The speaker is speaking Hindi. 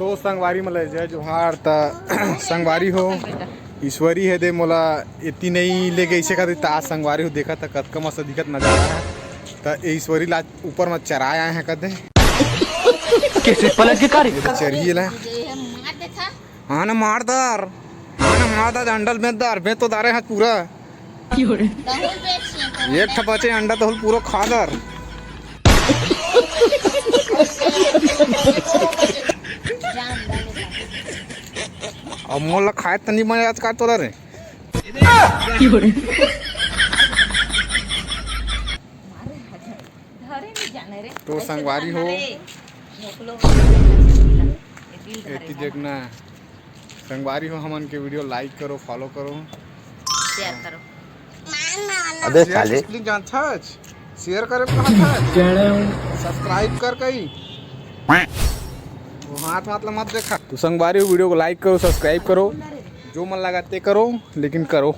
तो संगवारी में ले जय जोहार ता संगवारी हो ईश्वरी है दे मोला इतनी नहीं ले गई से का आज संगवारी हो देखा था कद का मस्त दिखत नजारा है ता ईश्वरी ला ऊपर में चराए आए हैं कदे कैसे पलट के कार्य चरिए ला हाँ ना मारदार अंडल में दार में तो दारे हाथ पूरा एक ठपाचे अंडा तो पूरा खादर अब मोला खाए तनी मैं आज काट तो रे तो संगवारी हो एती देखना संगवारी हो हमन के वीडियो लाइक करो फॉलो करो शेयर करो अबे साले जान छच शेयर करे कहां सब्सक्राइब कर कई वो हाथ मत देखा तो संगवारी वीडियो को लाइक करो सब्सक्राइब करो जो मन लगाते करो लेकिन करो।